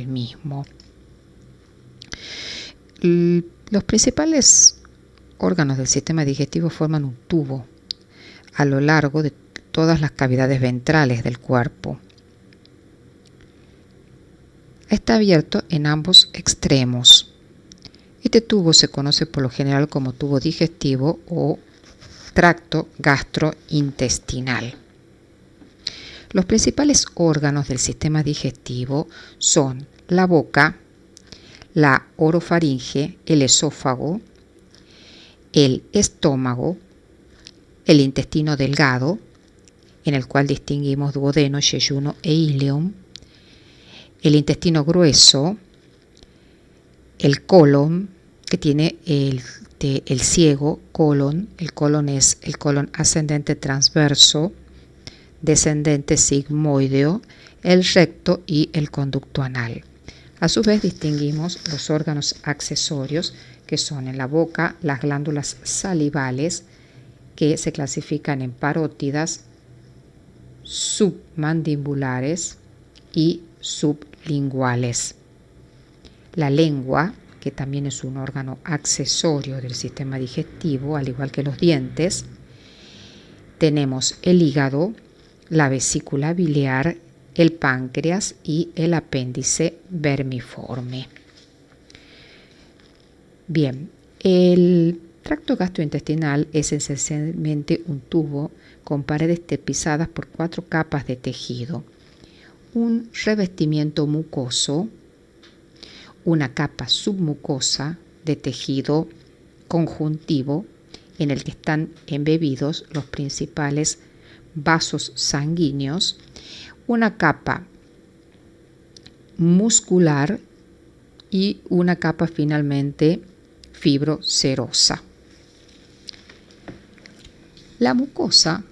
del mismo. Los principales órganos del sistema digestivo forman un tubo a lo largo de todas las cavidades ventrales del cuerpo. Está abierto en ambos extremos. Este tubo se conoce por lo general como tubo digestivo o tracto gastrointestinal. Los principales órganos del sistema digestivo son la boca, la orofaringe, el esófago, el estómago, el intestino delgado, en el cual distinguimos duodeno, yeyuno e ileum, el intestino grueso, el colon, que tiene el ciego colon. El colon es el colon ascendente transverso, descendente sigmoideo, el recto y el conducto anal. A su vez distinguimos los órganos accesorios, que son en la boca las glándulas salivales, que se clasifican en parótidas, submandibulares y sublinguales. La lengua, que también es un órgano accesorio del sistema digestivo, al igual que los dientes. Tenemos el hígado, la vesícula biliar, el páncreas y el apéndice vermiforme. Bien, el tracto gastrointestinal es esencialmente un tubo con paredes tapizadas por 4 capas de tejido, un revestimiento mucoso, una capa submucosa de tejido conjuntivo en el que están embebidos los principales vasos sanguíneos, una capa muscular y una capa finalmente fibroserosa. La mucosa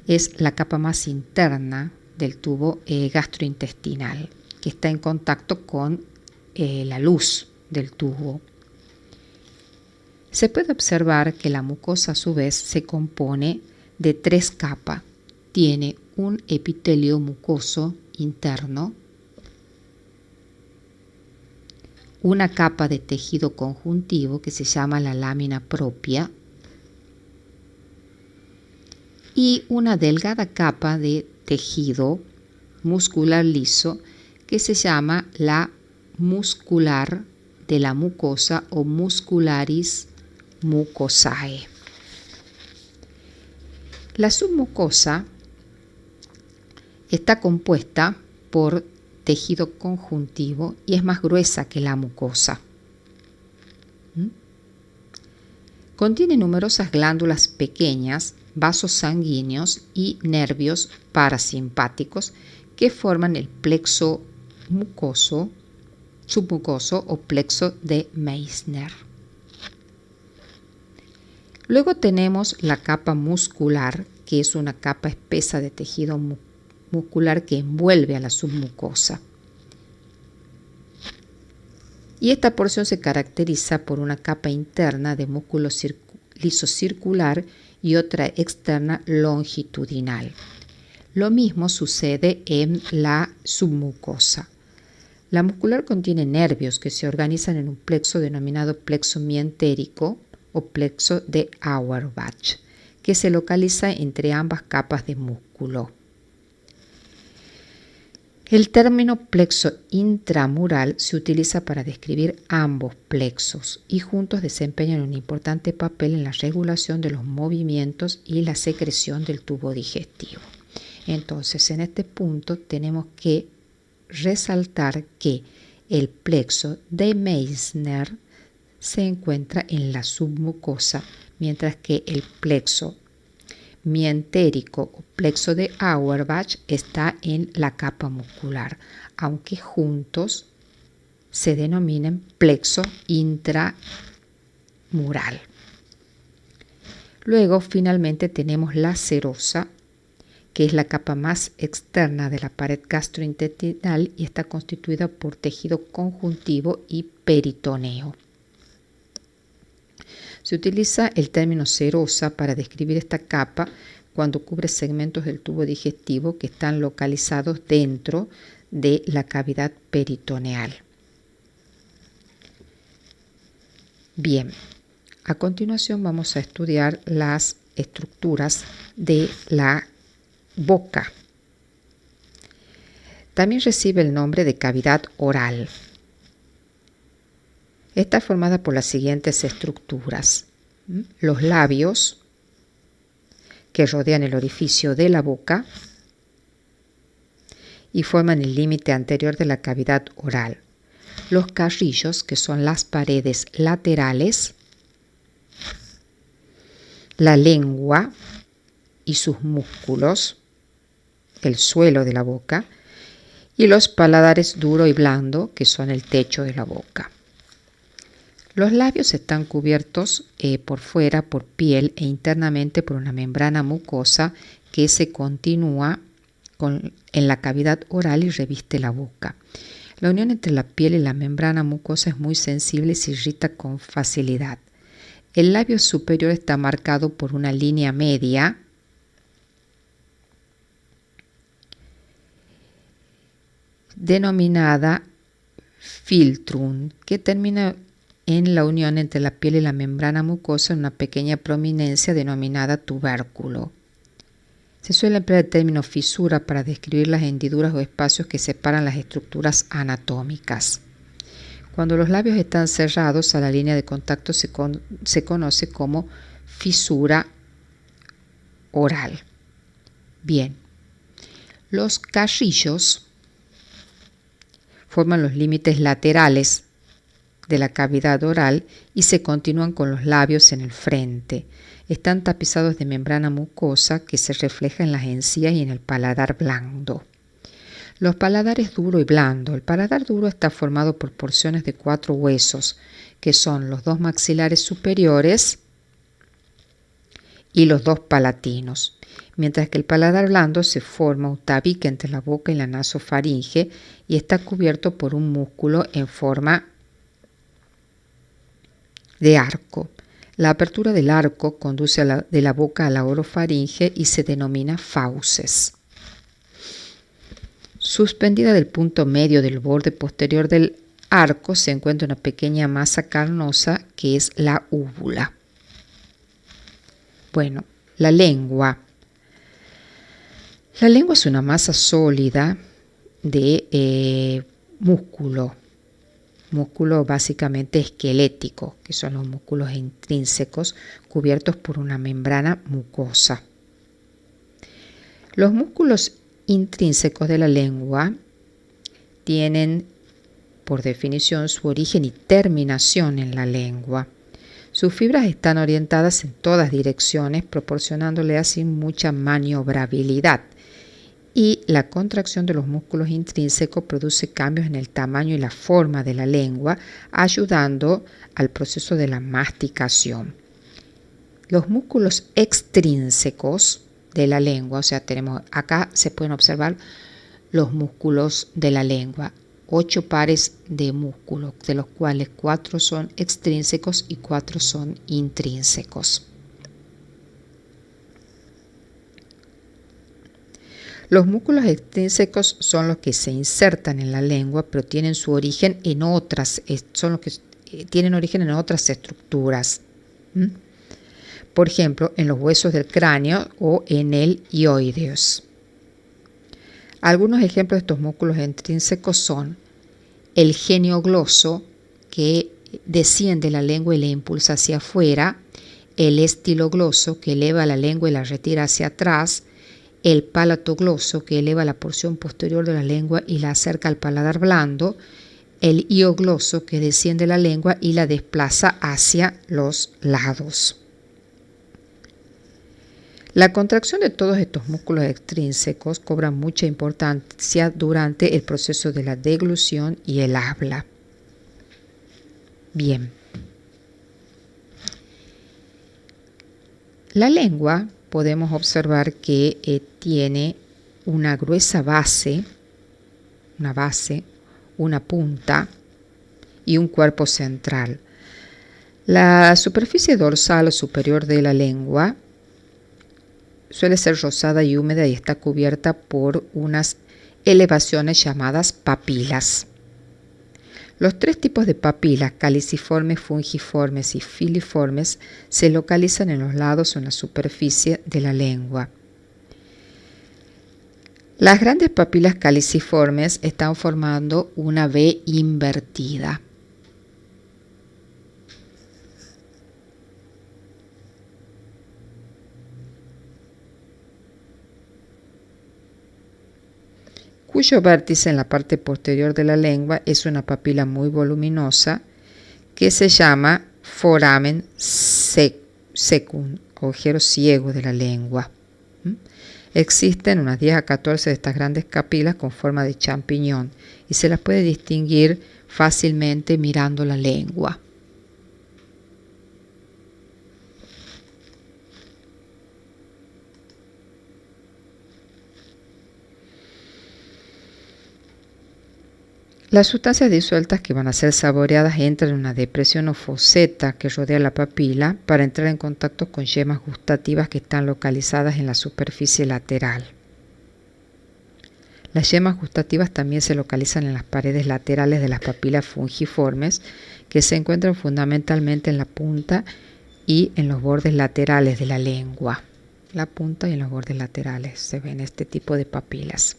es la capa más interna del tubo gastrointestinal, que está en contacto con la luz del tubo. Se puede observar que la mucosa a su vez se compone de 3 capas. Tiene un epitelio mucoso interno, una capa de tejido conjuntivo que se llama la lámina propia y una delgada capa de tejido muscular liso que se llama la muscular de la mucosa o muscularis mucosae. La submucosa está compuesta por tejido conjuntivo y es más gruesa que la mucosa. Contiene numerosas glándulas pequeñas, vasos sanguíneos y nervios parasimpáticos que forman el plexo mucoso, submucoso o plexo de Meissner. Luego tenemos la capa muscular, que es una capa espesa de tejido muscular que envuelve a la submucosa. Y esta porción se caracteriza por una capa interna de músculo liso circular y otra externa longitudinal. Lo mismo sucede en la submucosa. La muscular contiene nervios que se organizan en un plexo denominado plexo mientérico o plexo de Auerbach, que se localiza entre ambas capas de músculo. El término plexo intramural se utiliza para describir ambos plexos y juntos desempeñan un importante papel en la regulación de los movimientos y la secreción del tubo digestivo. Entonces, en este punto tenemos que resaltar que el plexo de Meissner se encuentra en la submucosa, mientras que el plexo mientérico o plexo de Auerbach está en la capa muscular, aunque juntos se denominan plexo intramural. Luego, finalmente, tenemos la serosa, que es la capa más externa de la pared gastrointestinal y está constituida por tejido conjuntivo y peritoneo. Se utiliza el término serosa para describir esta capa cuando cubre segmentos del tubo digestivo que están localizados dentro de la cavidad peritoneal. Bien, a continuación vamos a estudiar las estructuras de la boca. También recibe el nombre de cavidad oral. Está formada por las siguientes estructuras: los labios, que rodean el orificio de la boca y forman el límite anterior de la cavidad oral. Los carrillos, que son las paredes laterales, la lengua y sus músculos, el suelo de la boca, y los paladares duro y blando, que son el techo de la boca. Los labios están cubiertos por fuera por piel e internamente por una membrana mucosa que se continúa en la cavidad oral y reviste la boca. La unión entre la piel y la membrana mucosa es muy sensible y se irrita con facilidad. El labio superior está marcado por una línea media denominada filtrum, que termina en la unión entre la piel y la membrana mucosa en una pequeña prominencia denominada tubérculo. Se suele emplear el término fisura para describir las hendiduras o espacios que separan las estructuras anatómicas. Cuando los labios están cerrados a la línea de contacto se conoce como fisura oral. Bien, los carrillos forman los límites laterales de la cavidad oral y se continúan con los labios en el frente. Están tapizados de membrana mucosa que se refleja en las encías y en el paladar blando. Los paladares duro y blando. El paladar duro está formado por porciones de 4 huesos, que son los 2 maxilares superiores y los 2 palatinos, mientras que el paladar blando se forma un tabique entre la boca y la nasofaringe y está cubierto por un músculo en forma de arco. La apertura del arco conduce de la boca a la orofaringe y se denomina fauces. Suspendida del punto medio del borde posterior del arco se encuentra una pequeña masa carnosa que es la úvula. Bueno, la lengua. La lengua es una masa sólida de músculo básicamente esquelético, que son los músculos intrínsecos cubiertos por una membrana mucosa. Los músculos intrínsecos de la lengua tienen, por definición, su origen y terminación en la lengua. Sus fibras están orientadas en todas direcciones, proporcionándole así mucha maniobrabilidad. Y la contracción de los músculos intrínsecos produce cambios en el tamaño y la forma de la lengua, ayudando al proceso de la masticación. Los músculos extrínsecos de la lengua, o sea, tenemos acá se pueden observar los músculos de la lengua, 8 pares de músculos, de los cuales 4 son extrínsecos y 4 son intrínsecos. Los músculos extrínsecos son los que se insertan en la lengua, pero tienen su origen en otras, son los que tienen origen en otras estructuras. Por ejemplo, en los huesos del cráneo o en el hioideus. Algunos ejemplos de estos músculos intrínsecos son el geniogloso, que desciende la lengua y la impulsa hacia afuera, el estilogloso, que eleva la lengua y la retira hacia atrás, el palatogloso, que eleva la porción posterior de la lengua y la acerca al paladar blando, el hiogloso, que desciende la lengua y la desplaza hacia los lados. La contracción de todos estos músculos extrínsecos cobra mucha importancia durante el proceso de la deglución y el habla. Bien. La lengua podemos observar que tiene una gruesa base, una punta y un cuerpo central. La superficie dorsal o superior de la lengua suele ser rosada y húmeda y está cubierta por unas elevaciones llamadas papilas. Los tres tipos de papilas, caliciformes, fungiformes y filiformes, se localizan en los lados o en la superficie de la lengua. Las grandes papilas caliciformes están formando una V invertida. Cuyo vértice en la parte posterior de la lengua es una papila muy voluminosa que se llama foramen secum, agujero ciego de la lengua. Existen unas 10 a 14 de estas grandes papilas con forma de champiñón y se las puede distinguir fácilmente mirando la lengua. Las sustancias disueltas que van a ser saboreadas entran en una depresión o foseta que rodea la papila para entrar en contacto con yemas gustativas que están localizadas en la superficie lateral. Las yemas gustativas también se localizan en las paredes laterales de las papilas fungiformes, que se encuentran fundamentalmente en la punta y en los bordes laterales de la lengua. La punta y en los bordes laterales se ven este tipo de papilas.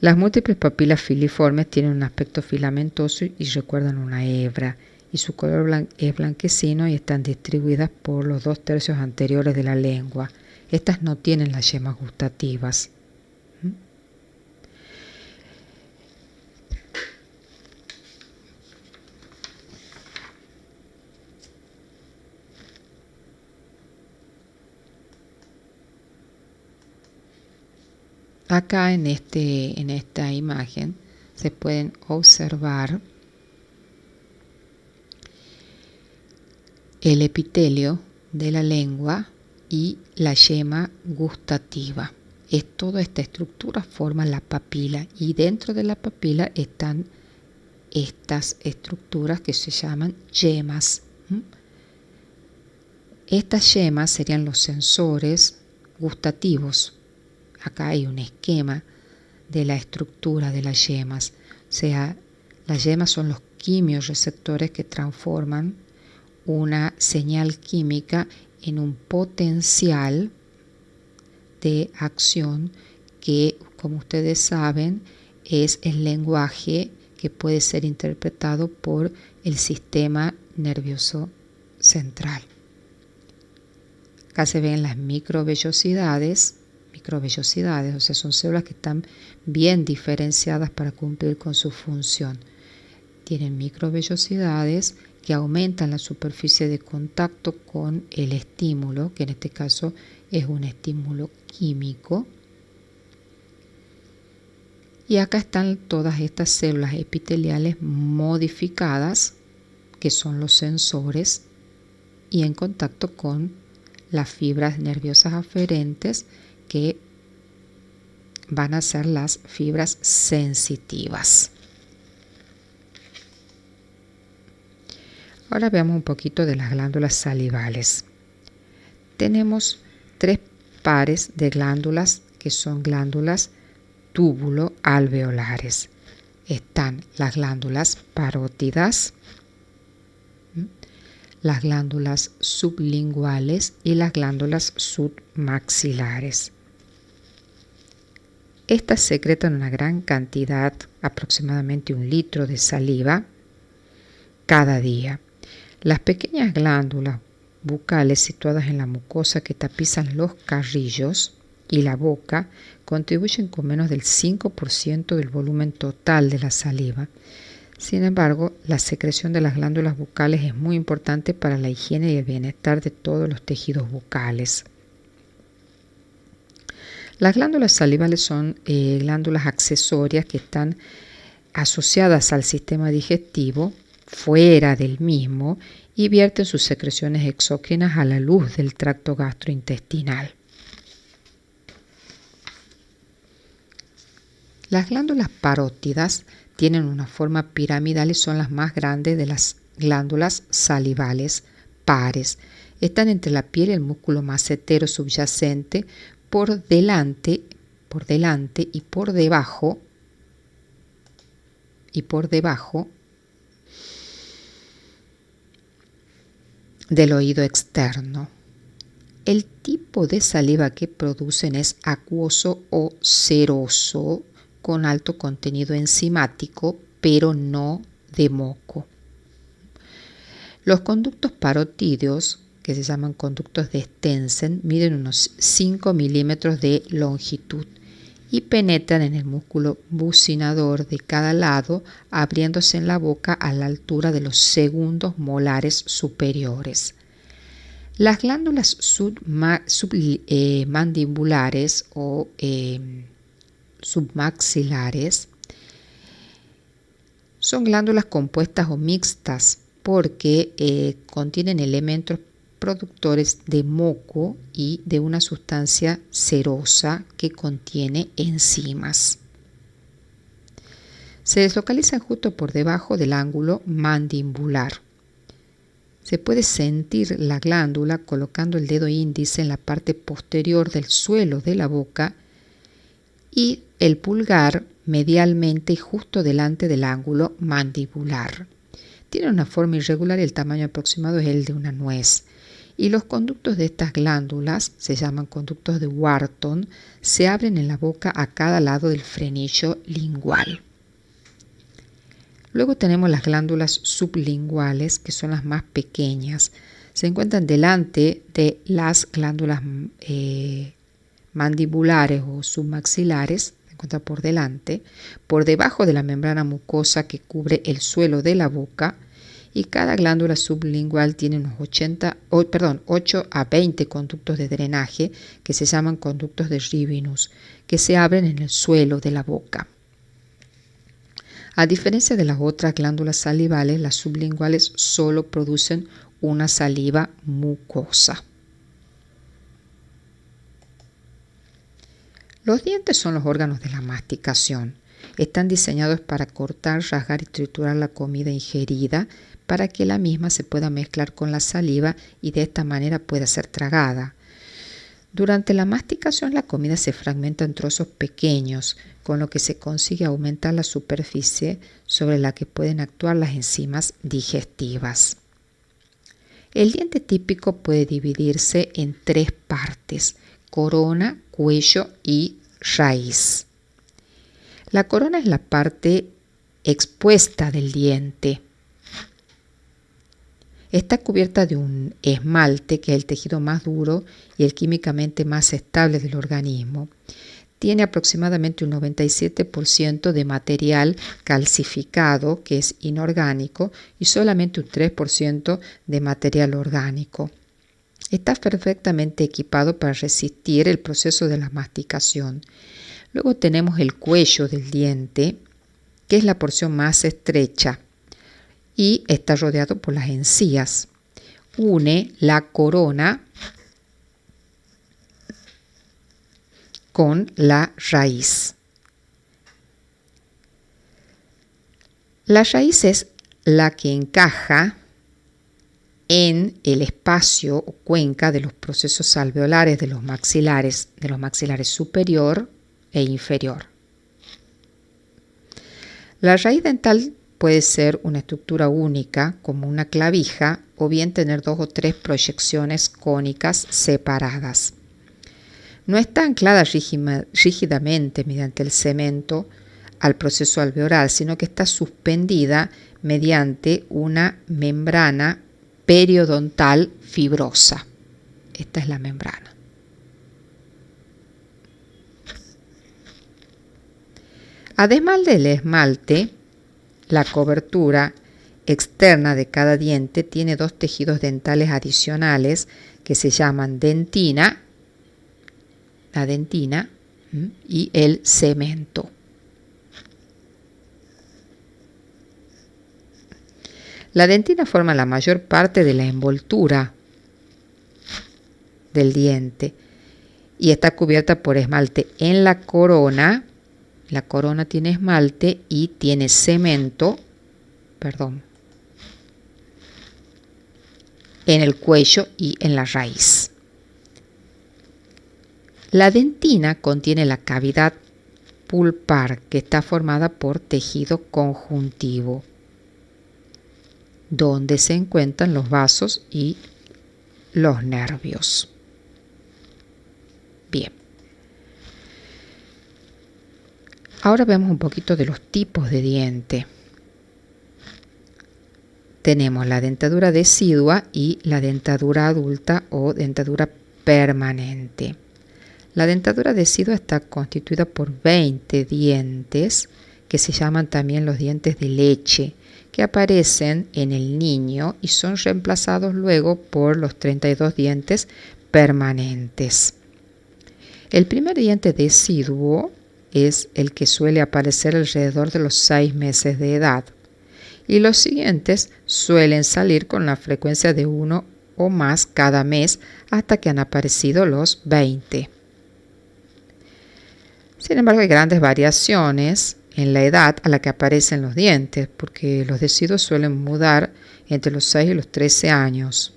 Las múltiples papilas filiformes tienen un aspecto filamentoso y recuerdan una hebra, y su color es blanquecino y están distribuidas por los 2/3 anteriores de la lengua. Estas no tienen las yemas gustativas. Acá en esta imagen se pueden observar el epitelio de la lengua y la yema gustativa. Toda esta estructura forma la papila y dentro de la papila están estas estructuras que se llaman yemas. Estas yemas serían los sensores gustativos. Acá hay un esquema de la estructura de las yemas. O sea, las yemas son los quimioreceptores que transforman una señal química en un potencial de acción que, como ustedes saben, es el lenguaje que puede ser interpretado por el sistema nervioso central. Acá se ven las microvellosidades, o sea, son células que están bien diferenciadas para cumplir con su función. Tienen microvellosidades que aumentan la superficie de contacto con el estímulo, que en este caso es un estímulo químico. Y acá están todas estas células epiteliales modificadas, que son los sensores, y en contacto con las fibras nerviosas aferentes, que van a ser las fibras sensitivas. Ahora veamos un poquito de las glándulas salivales. Tenemos 3 pares de glándulas que son glándulas túbulo-alveolares. Están las glándulas parótidas, las glándulas sublinguales y las glándulas submaxilares. Estas secretan una gran cantidad, aproximadamente 1 litro de saliva cada día. Las pequeñas glándulas bucales situadas en la mucosa que tapizan los carrillos y la boca contribuyen con menos del 5% del volumen total de la saliva. Sin embargo, la secreción de las glándulas bucales es muy importante para la higiene y el bienestar de todos los tejidos bucales. Las glándulas salivales son glándulas accesorias que están asociadas al sistema digestivo, fuera del mismo, y vierten sus secreciones exógenas a la luz del tracto gastrointestinal. Las glándulas parótidas tienen una forma piramidal y son las más grandes de las glándulas salivales pares. Están entre la piel y el músculo macetero subyacente, por delante y por debajo del oído externo. El tipo de saliva que producen es acuoso o ceroso, con alto contenido enzimático, pero no de moco. Los conductos parotídeos, que se llaman conductos de Stensen, miden unos 5 milímetros de longitud y penetran en el músculo bucinador de cada lado, abriéndose en la boca a la altura de los segundos molares superiores. Las glándulas submandibulares o submaxilares son glándulas compuestas o mixtas porque contienen elementos productores de moco y de una sustancia cerosa que contiene enzimas. Se deslocalizan justo por debajo del ángulo mandibular. Se puede sentir la glándula colocando el dedo índice en la parte posterior del suelo de la boca y el pulgar medialmente y justo delante del ángulo mandibular. Tiene una forma irregular y el tamaño aproximado es el de una nuez. Y los conductos de estas glándulas, se llaman conductos de Wharton, se abren en la boca a cada lado del frenillo lingual. Luego tenemos las glándulas sublinguales, que son las más pequeñas. Se encuentran delante de las glándulas mandibulares o submaxilares, se encuentran por delante, por debajo de la membrana mucosa que cubre el suelo de la boca, y cada glándula sublingual tiene unos 8 a 20 conductos de drenaje que se llaman conductos de Rivinus, que se abren en el suelo de la boca. A diferencia de las otras glándulas salivales, las sublinguales solo producen una saliva mucosa. Los dientes son los órganos de la masticación. Están diseñados para cortar, rasgar y triturar la comida ingerida para que la misma se pueda mezclar con la saliva y de esta manera pueda ser tragada. Durante la masticación la comida se fragmenta en trozos pequeños, con lo que se consigue aumentar la superficie sobre la que pueden actuar las enzimas digestivas. El diente típico puede dividirse en 3 partes: corona, cuello y raíz. La corona es la parte expuesta del diente. Está cubierta de un esmalte, que es el tejido más duro y el químicamente más estable del organismo. Tiene aproximadamente un 97% de material calcificado, que es inorgánico, y solamente un 3% de material orgánico. Está perfectamente equipado para resistir el proceso de la masticación. Luego tenemos el cuello del diente, que es la porción más estrecha y está rodeado por las encías. Une la corona con la raíz. La raíz es la que encaja en el espacio o cuenca de los procesos alveolares de los maxilares superior e inferior. La raíz dental puede ser una estructura única, como una clavija, o bien tener 2 o 3 proyecciones cónicas separadas. No está anclada rígidamente mediante el cemento al proceso alveolar, sino que está suspendida mediante una membrana periodontal fibrosa. Esta es la membrana. Además del esmalte, la cobertura externa de cada diente tiene 2 tejidos dentales adicionales que se llaman dentina, la dentina, y el cemento. La dentina forma la mayor parte de la envoltura del diente y está cubierta por esmalte en la corona. La corona tiene esmalte y tiene cemento, en el cuello y en la raíz. La dentina contiene la cavidad pulpar, que está formada por tejido conjuntivo, donde se encuentran los vasos y los nervios. Bien. Ahora vemos un poquito de los tipos de diente. Tenemos la dentadura decidua y la dentadura adulta o dentadura permanente. La dentadura decidua está constituida por 20 dientes, que se llaman también los dientes de leche, que aparecen en el niño y son reemplazados luego por los 32 dientes permanentes. El primer diente deciduo es el que suele aparecer alrededor de los 6 meses de edad, y los siguientes suelen salir con la frecuencia de 1 o más cada mes hasta que han aparecido los 20. Sin embargo, hay grandes variaciones en la edad a la que aparecen los dientes, porque los deciduos suelen mudar entre los 6 y los 13 años.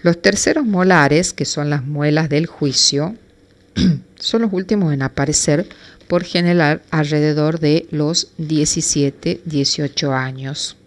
Los terceros molares, que son las muelas del juicio, son los últimos en aparecer, por general alrededor de los 17-18 años.